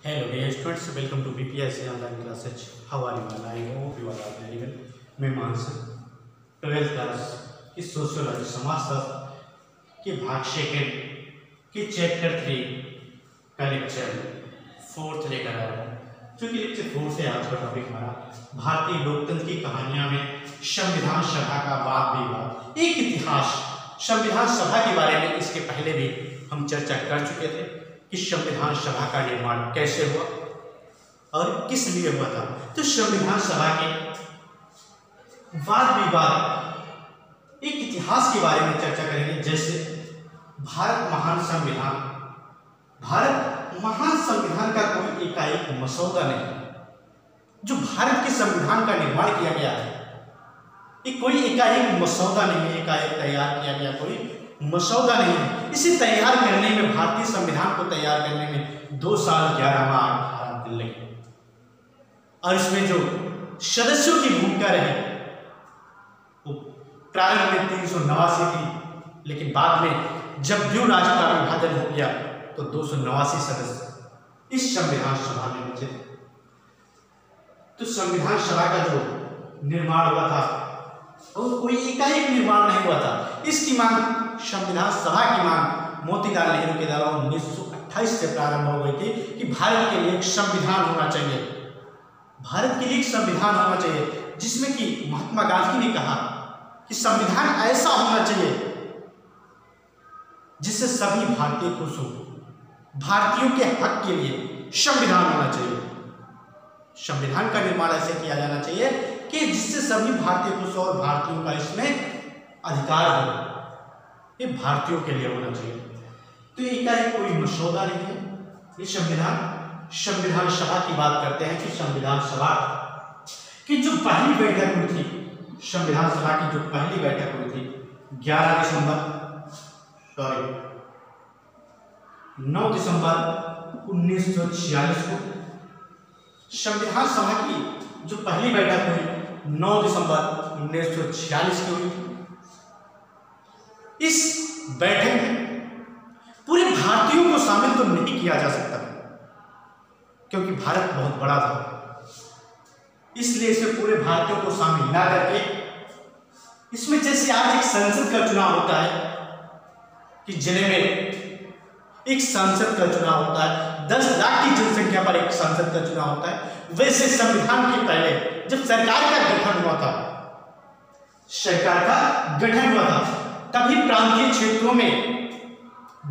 Hello dear students, welcome to BPSC online classes. How are you all? I hope you all are very well. मैं मानस 12th class की sociology समाजशास्त्र के भाग second के chapter 3 का lecture 4 लेकर आया हूँ। चूँकि लेक्चर 4 से आज का टॉपिक हमारा भारतीय लोकतंत्र की कहानियाँ में संविधान सभा का वाद विवाद, एक इतिहास। संविधान सभा के बारे में इसके पहले भी हम चर्चा कर चुके थे कि संविधान सभा का निर्माण कैसे हुआ और किस लिए हुआ था। तो संविधान सभा के वाद विवाद, एक इतिहास के बारे में चर्चा करेंगे। जैसे भारत महान संविधान का कोई एकाएक मसौदा नहीं। जो भारत के संविधान का निर्माण किया गया है, ये कोई एकाएक मसौदा नहीं है, एकाएक तैयार किया गया कोई मसौदा नहीं है। इसे तैयार करने में, भारतीय संविधान को तैयार करने में 2 साल 11 माह 18 दिन लगे। और इसमें जो सदस्यों की भूमिका रही वो प्रारंभ में 389 थी, लेकिन बाद में जब द्यू राज्य का विभाजन हो गया तो 289 सदस्य इस संविधान सभा में बचे थे। तो संविधान सभा का जो निर्माण हुआ था और कोई एकाएक निर्माण नहीं हुआ था। इसकी मांग, संविधान सभा की मांग मोतीलाल नेहरू के द्वारा 1928 से प्रारंभ हो गई थी कि भारत के लिए एक संविधान होना चाहिए। भारत के लिए एक संविधान होना चाहिए जिसमें कि महात्मा गांधी ने कहा कि संविधान ऐसा होना चाहिए जिससे सभी भारतीय खुश हो। भारतीयों के हक के लिए संविधान होना चाहिए। संविधान का निर्माण ऐसे किया जाना चाहिए कि जिससे सभी भारतीय खुश हो और भारतीयों का इसमें अधिकार हो। ये भारतीयों के लिए होना चाहिए। तो ये कोई मसौदा नहीं है। ये संविधान सभा की बात करते हैं कि संविधान सभा की जो पहली बैठक हुई थी, संविधान सभा की जो पहली बैठक हुई थी 9 दिसंबर 1946 को। संविधान सभा की जो पहली बैठक हुई 9 दिसंबर 1946 को हुई थी। इस बैठक में पूरे भारतीयों को शामिल तो नहीं किया जा सकता क्योंकि भारत बहुत बड़ा था, इसलिए इसे पूरे भारतीयों को शामिल ना करके, इसमें जैसे आज एक संसद का चुनाव होता है कि जिले में एक सांसद का चुनाव होता है, 10 लाख की जनसंख्या पर एक सांसद का चुनाव होता है, वैसे संविधान के पहले जब सरकार का गठन हुआ था, तभी प्रांतीय क्षेत्रों में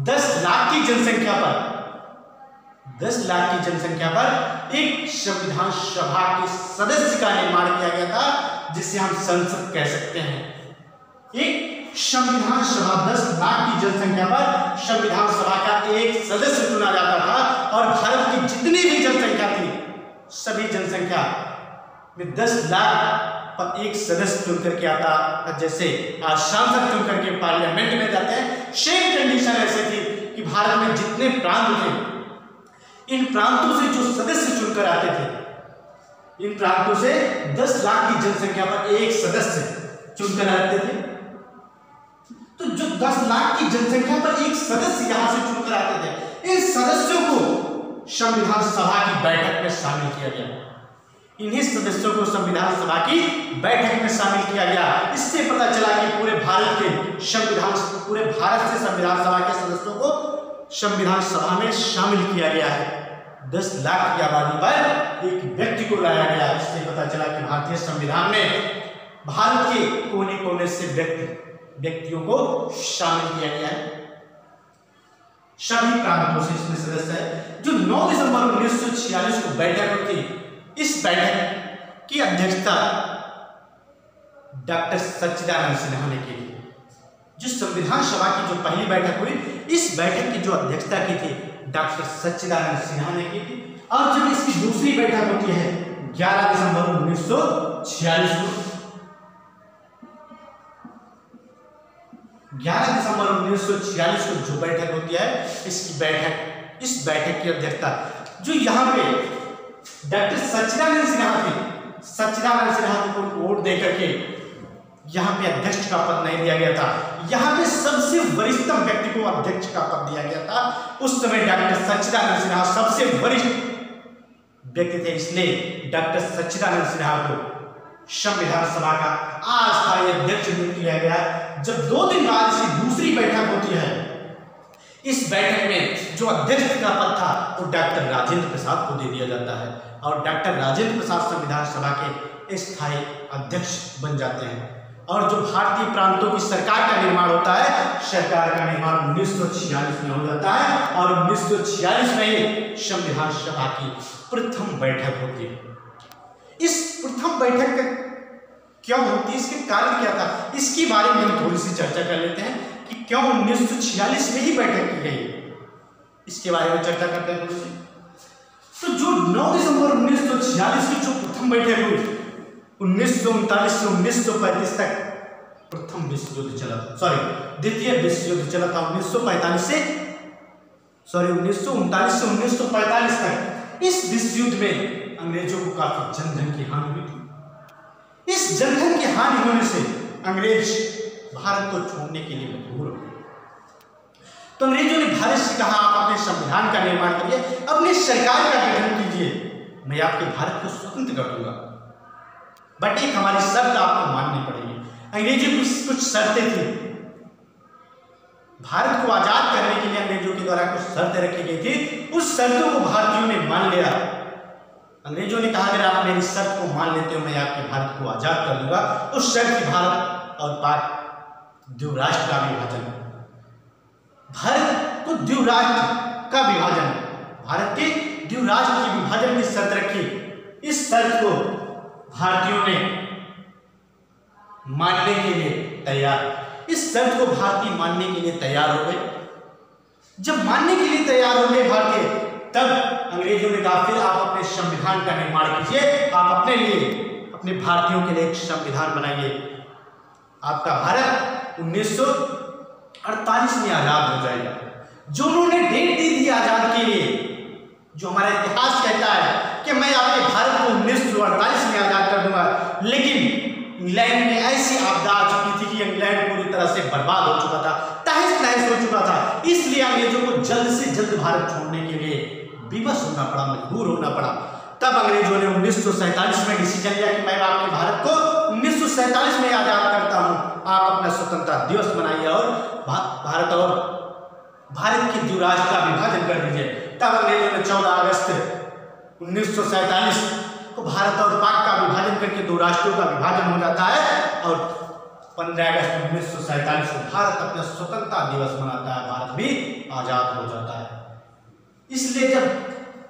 10 लाख की जनसंख्या पर एक संविधान सभा के सदस्य का निर्माण किया गया था, जिसे हम संसद कह सकते हैं। एक संविधान सभा 10 लाख की जनसंख्या पर संविधान सभा का एक सदस्य चुना जाता था और भारत की जितनी भी जनसंख्या थी, सभी जनसंख्या में 10 लाख पर एक सदस्य चुन करके आता। जैसे आज सांसद चुन करके पार्लियामेंट में जाते हैं, सेम कंडीशन ऐसी थी कि भारत में जितने प्रांत थे, इन प्रांतों से जो सदस्य चुनकर आते थे, इन प्रांतों से 10 लाख की जनसंख्या पर एक सदस्य चुनकर आते थे। तो जो 10 लाख की जनसंख्या पर एक सदस्य यहां से चुनकर आते थे, इन सदस्यों को संविधान सभा की बैठक में शामिल किया गया। इन्हीं सदस्यों को संविधान सभा की बैठक में शामिल किया गया। इससे पता चला कि पूरे भारत से संविधान सभा के सदस्यों को संविधान सभा में शामिल किया गया है। 10 लाख की आबादी पर एक व्यक्ति को लाया गया। इससे पता चला कि भारतीय संविधान में भारत के कोने कोने से व्यक्तियों को शामिल किया गया है। सभी प्रांतों से इसमें सदस्य है। जो 9 दिसंबर 1946 को बैठक हुई थी, इस बैठक की अध्यक्षता डॉक्टर सच्चिदानंद सिन्हा ने की। जो संविधान सभा की जो पहली बैठक हुई, इस बैठक की जो अध्यक्षता की थी डॉक्टर सच्चिदानंद सिन्हा ने की थी। और जब इसकी दूसरी बैठक होती है 11 दिसंबर 1946 को, 11 दिसंबर 1946 को जो बैठक होती है, इस बैठक की अध्यक्षता जो यहाँ पे डॉक्टर सच्चिदानंद सिन्हा थे, सच्चिदानंद सिन्हा को वोट देकर के यहाँ पे अध्यक्ष का पद नहीं दिया गया था। यहाँ पे सबसे वरिष्ठतम व्यक्ति को अध्यक्ष का पद दिया गया था। उस समय डॉक्टर सच्चिदानंद सिन्हा सबसे वरिष्ठ व्यक्ति थे, इसलिए डॉक्टर सच्चिदानंद सिन्हा को संविधान सभा का अस्थायी अध्यक्ष नियुक्त किया गया। जब 2 दिन बाद इसकी दूसरी बैठक होती है, इस बैठक में जो अध्यक्ष का पद था वो डॉक्टर राजेंद्र प्रसाद को दे दिया जाता है और डॉक्टर राजेंद्र प्रसाद संविधान सभा के स्थायी अध्यक्ष बन जाते हैं। और जो भारतीय प्रांतों की सरकार का निर्माण होता है, सरकार का निर्माण 1946 में हो जाता है और 1946 में ही संविधान सभा की प्रथम बैठक होती है। इस प्रथम बैठक का क्यों होती है, इसके कारण क्या था, इसके बारे में हम थोड़ी सी चर्चा कर लेते हैं कि क्यों 1946 में ही बैठक की गई, इसके बारे में चर्चा करते हैं थोड़ी सी। तो जो 9 दिसंबर 1946 की जो प्रथम बैठक हुई, 1939 से 1935 तक प्रथम विश्व युद्ध चला था, द्वितीय विश्व युद्ध चला था 1939 से 1945 तक। इस विश्व युद्ध में अंग्रेजों को काफी जनधन की हानि हुई थी। इस जनधन की हानि होने से अंग्रेज भारत को छोड़ने के लिए मजबूर हो गए। तो अंग्रेजों ने भारत से कहा, आप अपने संविधान का निर्माण करिए, अपनी सरकार का गठन कीजिए, मैं आपके भारत को स्वतंत्र कर दूंगा, बट एक हमारी शर्त आपको माननी पड़ेगी। अंग्रेजों की कुछ शर्तें थी, भारत को आजाद करने के लिए अंग्रेजों के द्वारा कुछ शर्तें रखी गई थी। उस शर्तों को भारतीयों ने मान लिया। अंग्रेजों ने कहा, अगर आप मेरी शर्त को मान लेते हो, मैं आपके भारत को आजाद कर दूंगा। उस शर्त की भारत और पाक द्विराष्ट्र का विभाजन, भारत को द्विराष्ट्र का विभाजन, भारत के द्विराष्ट्र की विभाजन की शर्त रखी। इस शर्त को भारतीयों ने मानने के लिए तैयार, इस शर्त को भारतीय मानने के लिए तैयार हो गए। जब मानने के लिए तैयार हो गए भारतीय, तब अंग्रेजों ने कहा, फिर आप अपने संविधान का निर्माण कीजिए, आप अपने लिए, अपने भारतीयों के लिए एक संविधान बनाइए। आपका भारत 1948 में आजाद हो जाएगा। जो उन्होंने डेट दी थी आजाद के लिए, जो हमारा इतिहास कहता है कि मैं आपके भारत को 1948 में आजाद कर दूंगा, लेकिन इंग्लैंड में ऐसी आपदा आ चुकी थी कि इंग्लैंड पूरी तरह से बर्बाद हो चुका था, तहस नहस हो चुका था। इसलिए अंग्रेजों को जल्द से जल्द भारत छोड़ने के लिए विवश होना पड़ा, मजबूर होना पड़ा। तब अंग्रेजों ने 1947 में डिसीजन लिया कि मैं आपके भारत को 1947 में आजाद करता हूं, आप अपना स्वतंत्रता दिवस मनाइए और भारत और भारत के द्विराष्ट्र का विभाजन कर दीजिए। तब अंग्रेजों ने 14 अगस्त 1947 को भारत और पाक का विभाजन करके 2 राष्ट्रों का विभाजन हो जाता है और 15 अगस्त 1947 को भारत अपना स्वतंत्रता दिवस मनाता है, भारत भी आजाद हो जाता है। इसलिए जब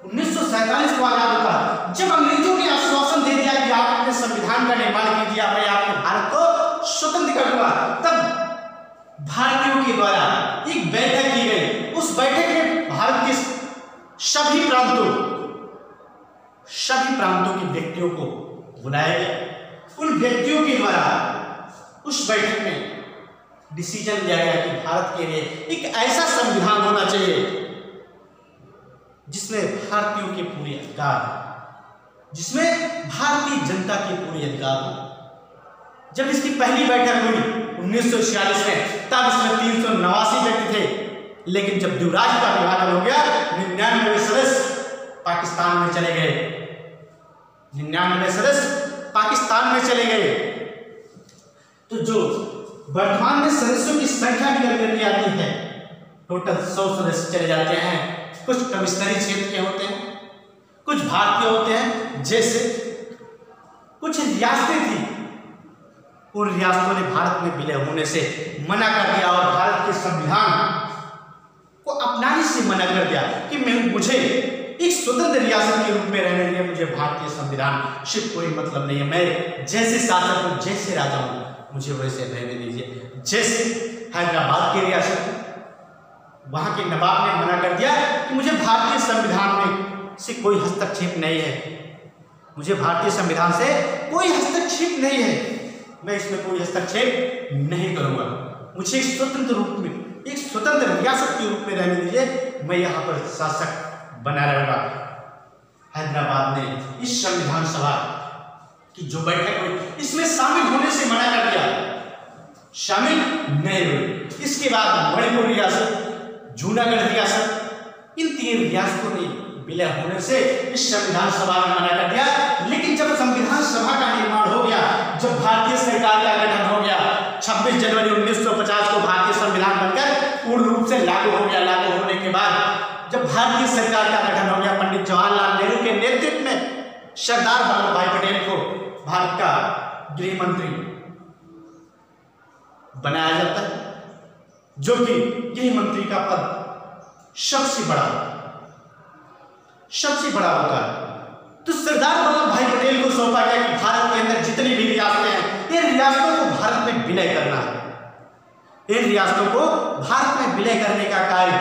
1947 को आजाद होता, जब अंग्रेजों ने आश्वासन दे दिया कि आप अपने संविधान का निर्माण कीजिए, मैं आपके भारत को स्वतंत्र कर दूंगा, तब भारतीयों के द्वारा एक बैठक की गई। उस बैठक में भारत के सभी प्रांतों के व्यक्तियों को बुलाया गया। उन व्यक्तियों के द्वारा उस बैठक में डिसीजन लिया गया कि भारत के लिए एक ऐसा संविधान होना चाहिए जिसमें भारतीयों के पूरे अधिकार, जिसमें भारतीय जनता के पूरे अधिकार हो। जब इसकी पहली बैठक हुई 1946 में, तब इसमें 389 व्यक्ति थे, लेकिन जब द्विराष्ट्र का विभाजन हो गया, 99 सदस्य पाकिस्तान में चले गए, 99 सदस्य पाकिस्तान में चले गए। तो जो वर्तमान में सदस्यों की संख्या भी अगर की आती है, टोटल 100 सदस्य चले जाते हैं। कुछ कमिश्नरी क्षेत्र के होते हैं, कुछ भारतीय होते हैं, जैसे कुछ रियासतें थी, उन रियासतों ने भारत में विलय होने से मना कर दिया और भारत के संविधान को अपनाने से मना कर दिया कि मुझे एक स्वतंत्र रियासत के रूप में रहने के लिए मुझे भारतीय संविधान से कोई मतलब नहीं है, मैं जैसे शासक हूं, जैसे राजा हूं, मुझे वैसे रहने दीजिए। जैसे हैदराबाद की रियासत, वहां के नवाब ने मना कर दिया कि मुझे भारतीय संविधान में से कोई हस्तक्षेप नहीं है, मुझे भारतीय संविधान से कोई हस्तक्षेप नहीं है, मैं इसमें कोई हस्तक्षेप नहीं करूंगा, मुझे एक स्वतंत्र रूप में, एक स्वतंत्र रियासत के रूप में रहने दीजिए, मैं यहाँ पर शासक बना रहूंगा। हैदराबाद ने इस संविधान सभा की जो बैठक हुई, इसमें शामिल होने से मना कर दिया, शामिल नहीं हुई। इसके बाद मणिपुर रियासत, जूनागढ़ रियासत, इन 3 रियासतों ने विलय होने से इस संविधान सभा ने मना कर दिया। लेकिन जब संविधान सभा का निर्माण हो गया, जब भारतीय सरकार का गठन हो गया, 26 जनवरी 1950 को भारतीय संविधान बनकर पूर्ण रूप से लागू हो गया। लागू होने के बाद जब भारतीय सरकार का गठन हो गया, पंडित जवाहरलाल नेहरू के नेतृत्व में सरदार वल्लभ भाई पटेल को भारत का गृह मंत्री बनाया जाता है, जो कि गृह मंत्री का पद सबसे बड़ा होता है। तो सरदार वल्लभ भाई पटेल को सौंपा गया कि भारत के अंदर जितनी भी रियासतें हैं, इन रियासतों को भारत में विलय करना है। इन रियासतों को भारत में विलय करने का कार्य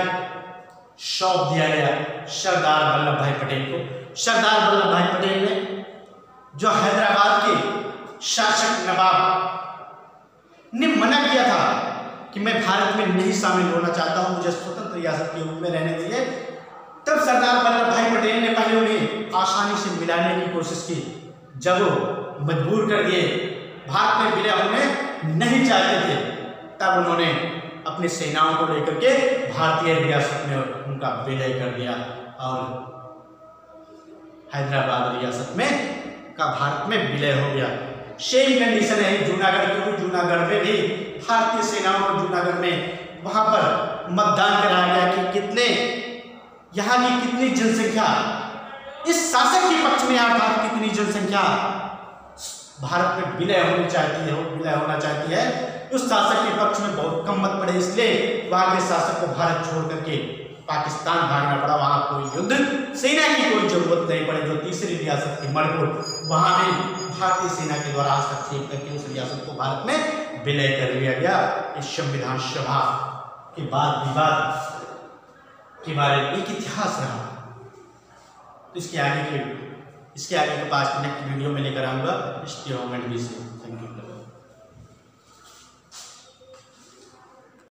सौंप दिया गया सरदार वल्लभ भाई पटेल को। सरदार वल्लभ भाई पटेल ने, जो हैदराबाद के शासक नवाब ने मना किया था कि मैं भारत में नहीं शामिल होना चाहता हूं, मुझे स्वतंत्र रियासत के रूप में रहने दीजिए, तब सरदार वल्लभ भाई पटेल ने पहले उन्हें आसानी से मिलाने की कोशिश की। जब वो मजबूर कर दिए, भारत में विलय होने नहीं चाहते थे, तब उन्होंने अपनी सेनाओं को लेकर के भारतीय रियासत में उनका विलय कर दिया और हैदराबाद रियासत में का भारत में विलय हो गया। सेम कंडीशन है जूनागढ़ की भी। जूनागढ़ में भी भारतीय सेनाओं को जूनागढ़ में वहां पर मतदान कराया गया कि कितने यहाँ की कितनी जनसंख्या इस शासक के पक्ष में, अर्थात कितनी जनसंख्या भारत में विलय होना चाहती है, उस शासक के पक्ष में बहुत कम मत पड़े, इसलिए वहां के शासक को भारत छोड़ करके पाकिस्तान भागना पड़ा। वहां कोई युद्ध सेना की कोई जरूरत नहीं पड़ी। जो तीसरी रियासत थी मणिपुर, वहां भी भारतीय सेना के द्वारा हस्तक्षेप करके उस रियासत को भारत में विलय कर लिया गया। इस संविधान सभा के बाद विवाद के बारे में एक इतिहास रहा। तो इसके आगे के पास नेक्स्ट वीडियो में लेकर आऊंगा। Stay home and be safe.